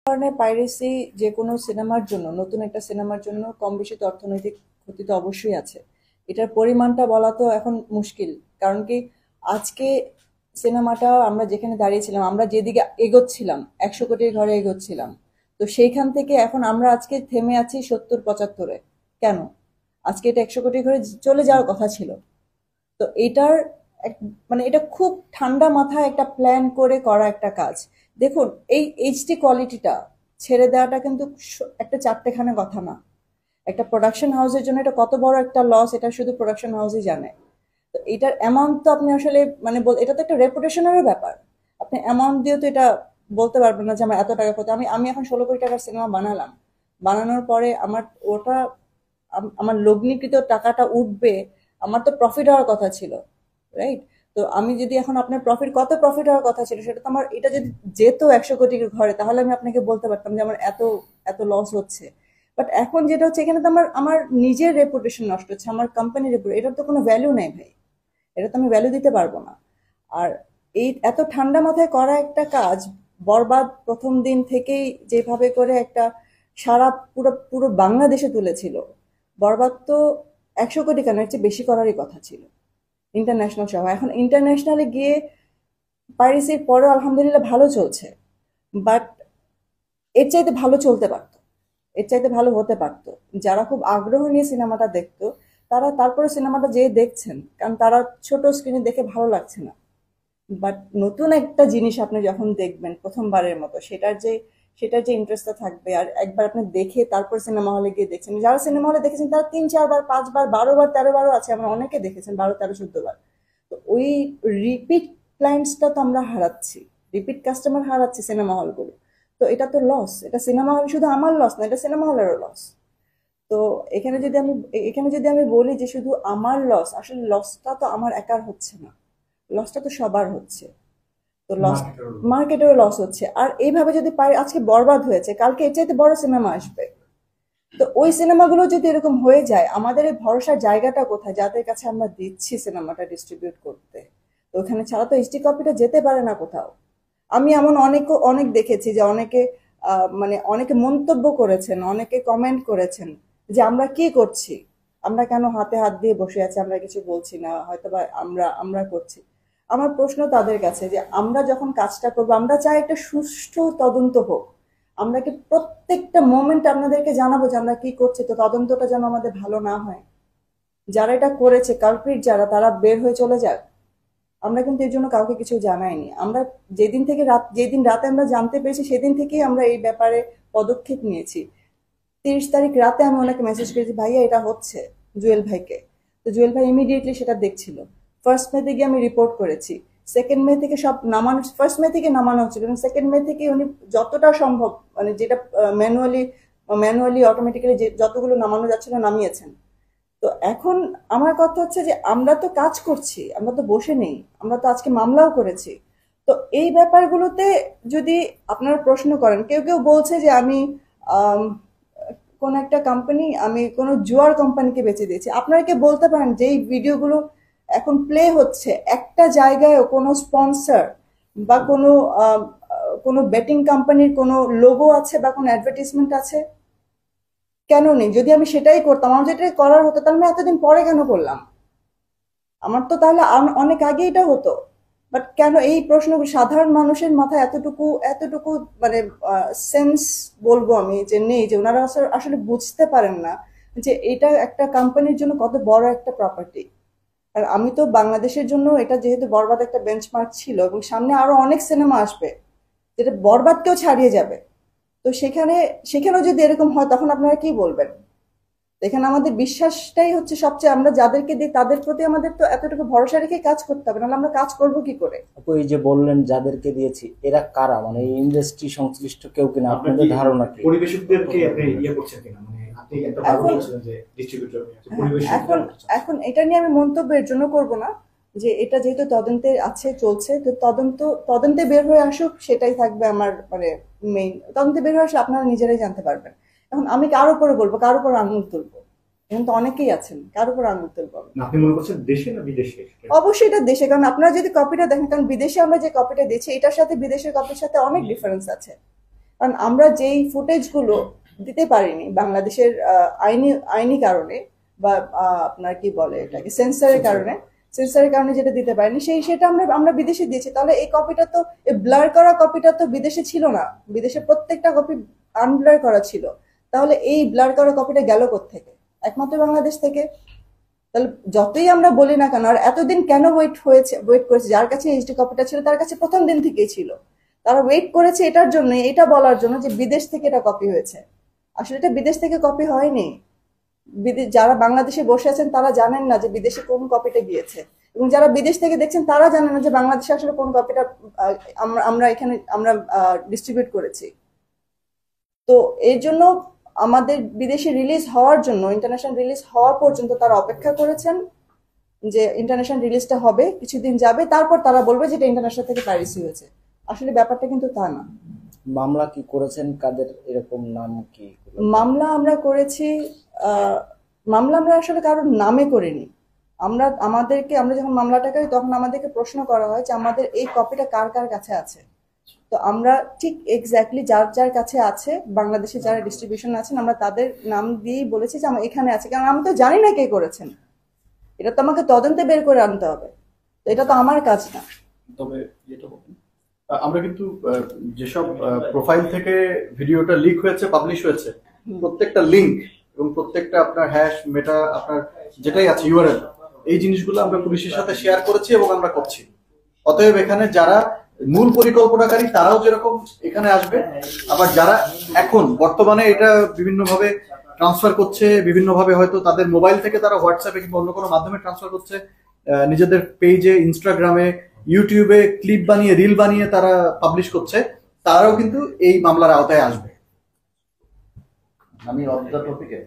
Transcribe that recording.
ধরনের পাইরেসি যে কোনো সিনেমার জন্য, নতুন একটা সিনেমার জন্য কম বেশি তো অর্থনৈতিক ক্ষতি তো অবশ্যই আছে। এটার পরিমাণটা বলা তো এখন মুশকিল। কারণ কি, আজকে সিনেমাটা আমরা যেখানে দাঁড়িয়েছিলাম, আমরা যেদিকে এগোচ্ছিলাম, 100 কোটির ঘরে এগোচ্ছিলাম, তো সেইখান থেকে এখন আমরা আজকে থেমে আছি 70-75-এ। কেন? আজকে এটা 100 কোটির ঘরে চলে যাওয়ার কথা ছিল। তো এটার মানে এটা খুব ঠান্ডা মাথায় একটা প্ল্যান করে করা একটা কাজ। দেখুন, এই এইচডি কোয়ালিটিটা ছেড়ে দেওয়াটা কিন্তু একটা চারটেখানে কথা না। একটা প্রোডাকশন হাউসের জন্য এটা কত বড় একটা লস, এটা শুধু প্রোডাকশন হাউসই জানে। তো এটার অ্যামাউন্ট তো আপনি আসলে মানে এটা তো একটা রেপুটেশনেরও ব্যাপার। আপনি অ্যামাউন্ট দিয়ে তো এটা বলতে পারবেন না যে আমার এত টাকা ক্ষতি। আমি আমি এখন 16 কোটি টাকার সিনেমা বানালাম, বানানোর পরে আমার ওটা আমার লগ্নিকৃত টাকাটা উঠবে, আমার তো প্রফিট হওয়ার কথা ছিল, রাইট? তো আমি যদি এখন আপনার কত প্রফিট হওয়ার কথা ছিল, সেটা তো আমার, এটা যদি যেত 100 কোটির ঘরে, তাহলে আমি আপনাকে বলতে পারতাম যে আমার এত এত লস হচ্ছে। বাট এখন যেটা হচ্ছে, এখানে তো আমার আমার নিজের রেপুটেশন নষ্ট হচ্ছে, আমার কোম্পানির রেপুটেশন, এটার তো কোনো ভ্যালু নেই ভাই। এটা তো আমি ভ্যালু দিতে পারবো না। আর এই এত ঠান্ডা মাথায় করা একটা কাজ, বরবাদ প্রথম দিন থেকেই যেভাবে করে একটা সারা পুরো পুরো বাংলাদেশে তুলেছিল, বরবাদ তো 100 কোটি কেন, এর চেয়ে বেশি করারই কথা ছিল ইন্টারন্যাশনাল সহ। এখন ইন্টারন্যাশনালে গিয়ে পাইরেসির পরেও আলহামদুলিল্লাহ ভালো চলছে, বাট এর চাইতে ভালো চলতে পারতো, এর চাইতে ভালো হতে পারতো। যারা খুব আগ্রহ নিয়ে সিনেমাটা দেখতো, তারা তারপরে সিনেমাটা যেয়ে দেখছেন, কারণ তারা ছোট স্ক্রিনে দেখে ভালো লাগছে না। বাট নতুন একটা জিনিস আপনি যখন দেখবেন প্রথমবারের মতো, সেটার যে ইন্টারেস্টটা থাকবে, আর একবার আপনি দেখে তারপর সিনেমা হলে গিয়ে দেখছেন। যারা সিনেমা হলে দেখেছেন তারা 3-4 বার, 5 বার, 12 বার, 13 বারও আছে, আমরা অনেকে দেখেছেন 12, 13, 14 বার। তো ওই রিপিট ক্লায়েন্টসটা তো আমরা হারাচ্ছি, রিপিট কাস্টমার হারাচ্ছি সিনেমা হলগুলো। তো এটা তো লস, এটা সিনেমা হল শুধু আমার লস না, এটা সিনেমা হলেরও লস। তো এখানে যদি আমি বলি যে শুধু আমার লস, আসলে লসটা তো আমার একার হচ্ছে না, লসটা তো সবার হচ্ছে। তো লস, মার্কেটেরও লস হচ্ছে। আর এইভাবে যদি পাই, আজকে বরবাদ হয়েছে, কালকে এর চাইতে বড় সিনেমা আসবে। তো ওই সিনেমাগুলো যদি এরকম হয়ে যায়, আমাদের এই ভরসার জায়গাটা কোথায়, যাদের কাছে আমরা দিচ্ছি সিনেমাটা ডিস্ট্রিবিউট করতে? তো ওখানে ছাড়া তো এইচডি কপিটা যেতে পারে না কোথাও। আমি এমন অনেক দেখেছি যে অনেকে মানে অনেকে মন্তব্য করেছেন, অনেকে কমেন্ট করেছেন যে আমরা কি করছি, আমরা কেন হাতে হাত দিয়ে বসে আছি, আমরা কিছু বলছি না, হয়তো বা আমরা আমরা করছি। আমার প্রশ্ন তাদের কাছে যে আমরা যখন কাজটা করবো, আমরা চাই একটা সুষ্ঠু তদন্ত হোক। আমরা কি প্রত্যেকটা মোমেন্ট আপনাদেরকে জানাবো যে আমরা কি করছি? তো তদন্তটা যেন আমাদের ভালো না হয়, যারা এটা করেছে কালপ্রিট যারা, তারা বের হয়ে চলে যাক। আমরা কিন্তু এর জন্য কাউকে কিছু জানাইনি। আমরা যেদিন রাতে আমরা জানতে পেরেছি, সেদিন থেকেই আমরা এই ব্যাপারে পদক্ষেপ নিয়েছি। 30 তারিখ রাতে আমি ওনাকে মেসেজ করেছি, ভাইয়া এটা হচ্ছে, জুয়েল ভাইকে। তো জুয়েল ভাই ইমিডিয়েটলি সেটা দেখছিল। 1st মে থেকে আমি রিপোর্ট করেছি, 2nd মে থেকে সব নামানো, 1st মে থেকে নামানো হচ্ছিল, এবং 2nd মে থেকে উনি যতটা সম্ভব, মানে যেটা ম্যানুয়ালি ম্যানুয়ালি অটোমেটিক্যালি যতগুলো নামানো যাচ্ছিল নামিয়েছেন। তো এখন আমার কথা হচ্ছে যে আমরা তো কাজ করছি, আমরা তো বসে নেই, আমরা তো আজকে মামলাও করেছি। তো এই ব্যাপারগুলোতে যদি আপনারা প্রশ্ন করেন, কেউ কেউ বলছে যে আমি আম, কোন একটা কোম্পানি, আমি কোনো জুয়ার কোম্পানিকে বেচে দিয়েছি। আপনারা কি বলতে পারেন যে এই ভিডিওগুলো এখন প্লে হচ্ছে, একটা জায়গায় কোনো স্পন্সর বা কোনো বেটিং কোম্পানির কোনো লোগো আছে বা কোনো অ্যাডভার্টাইজমেন্ট আছে? কেন নেই? যদি আমি সেটাই করতাম, আমার যেটা করার হতো, তাহলে আমি এতদিন পরে কেন করলাম? আমার তো তাহলে অনেক আগে এটা হতো। বাট কেন এই প্রশ্ন সাধারণ মানুষের মাথায় এতটুকু এতটুকু মানে সেন্স বলবো আমি যে নেই, যে ওনারা আসলে বুঝতে পারেন না যে এটা একটা কোম্পানির জন্য কত বড় একটা প্রপার্টি। আর আমি তো বাংলাদেশের জন্য এটা, যেহেতু বরবাদ একটা বেঞ্চমার্ক ছিল, এবং সামনে আরো অনেক সিনেমা আসবে যেটা বরবাদকেও ছাড়িয়ে যাবে। তো সেখানেও যদি এরকম হয়, তখন আপনারা কি বলবেন? এখানে আমাদের বিশ্বাসটাই হচ্ছে সবচেয়ে, আমরা যাদেরকে দিই তাদের প্রতি আমাদের তো এতটুকু ভরসা রেখে কাজ করতে হবে, নাহলে আমরা কাজ করব কি করে? আপু, এই যে বললেন যাদেরকে দিয়েছি, এরা কারা? মানে এই ইন্ডাস্ট্রি সংশ্লিষ্ট কেউ কিনা? আপনার আপনাদের কি ধারণা কি? পরিবেশকদেরকে আপনি ইয়ে করছেন কিনা, মানে আপনি একটা ভালো এখন বলছিলেন যে ডিস্ট্রিবিউটর হ্যাঁ, পরিবেশক এখন এখন এটা নিয়ে আমি মন্তব্যের জন্য করব না। যে এটা যেহেতু তদন্তে আছে, চলছে, তো তদন্তে বের হয়ে আসুক, সেটাই থাকবে আমার মানে মেইন। তদন্তে বের হয়ে আসলে আপনারা নিজেরাই জানতে পারবেন। এখন আমি কার উপরে বলবো, কার উপর আঙুল তুলবো? এখন তো অনেকেই আছেন, কার উপর আঙুল তুলবো আমি? আপনি মনে করছেন দেশে না বিদেশে? অবশ্যই এটা দেশে, কারণ আপনারা যদি কপিটা দেখেন, কারণ বিদেশে আমরা যে কপিটা দিচ্ছি, এটার সাথে বিদেশের কপির সাথে অনেক ডিফারেন্স আছে। কারণ আমরা যেই ফুটেজগুলো দিতে পারিনি বাংলাদেশের আইনি কারণে বা আপনার কি বলে এটাকে সেন্সরের কারণে যেটা দিতে পারিনি সেটা আমরা বিদেশে দিয়েছি। তাহলে এই কপিটা তো, এই ব্লার করা কপিটা তো বিদেশে ছিল না, বিদেশে প্রত্যেকটা কপি আনব্লার করা ছিল। তাহলে এই ব্লার করা কপিটা গেল কোত্থেকে? একমাত্র বাংলাদেশ থেকে। তাহলে যতই আমরা বলি না কেন, আর এতদিন কেন ওয়েট করেছে? যার কাছে এইচডি কপিটা ছিল তার কাছে প্রথম দিন থেকেই ছিল। তারা ওয়েট করেছে এটার জন্য, এটা বলার জন্য যে বিদেশ থেকে এটা কপি হয়েছে। আসলে এটা বিদেশ থেকে কপি হয়নি। যারা বাংলাদেশে বসে আছেন তারা জানেন না যে বিদেশে কোন কপিটা গিয়েছে, এবং যারা বিদেশ থেকে দেখছেন তারা জানেন না যে বাংলাদেশে আসলে কোন কপিটা আমরা ডিস্ট্রিবিউট করেছি। তো এর জন্য আমাদের বিদেশে রিলিজ হওয়ার জন্য, ইন্টারন্যাশনাল রিলিজ হওয়া পর্যন্ত তারা অপেক্ষা করেছেন যে ইন্টারন্যাশনাল রিলিজটা হবে, কিছুদিন যাবে, তারপর তারা বলবে যে এটা ইন্টারন্যাশনাল থেকে পাইরেসি হয়েছে। আসলে ব্যাপারটা কিন্তু তা না। মামলা কি করেছেন, কাদের এরকম নাম কি? মামলা আমরা করেছি, মামলা আমরা আসলে কারোর নামে করিনি। আমরা যখন মামলাটা করি তখন আমাদেরকে প্রশ্ন করা হয় যে আমাদের এই কপিটা কার কার কাছে আছে। তো আমরা ঠিক এক্স্যাক্টলি যার কাছে আছে, বাংলাদেশে যারা ডিস্ট্রিবিউশন আছেন, আমরা তাদের নাম দিয়েই বলেছি যে আমার এখানে আছে, কারণ আমি তো জানি না কে করেছেন। এটা তো আমাকে তদন্তে বের করে আনতে হবে, তো এটা তো আমার কাজ না। তবে যেটা বলেন, আমরা কিন্তু যেসব প্রোফাইল থেকে ভিডিওটা লিক হয়েছে, পাবলিশ হয়েছে, প্রত্যেকটা লিংক এবং প্রত্যেকটা আপনার হ্যাশ মেটা আপনার যেটাই আছে ইউআরএল, এই জিনিসগুলো আমরা পুলিশের সাথে শেয়ার করেছি এবং আমরা করছি। অতএব এখানে যারা মূল পরিকল্পনাকারী তারাও যেরকম এখানে আসবে, আবার যারা এখন বর্তমানে এটা বিভিন্নভাবে ট্রান্সফার করছে, বিভিন্নভাবে হয়তো তাদের মোবাইল থেকে তারা হোয়াটসঅ্যাপে কিংবা অন্য কোনো মাধ্যমে ট্রান্সফার করছে, নিজেদের পেজে, ইনস্টাগ্রামে, ইউটিউবে ক্লিপ বানিয়ে, রিল বানিয়ে তারা পাবলিশ করছে, তারাও কিন্তু এই মামলার আওতায় আসবে। আমি অফ দ্য টপিকে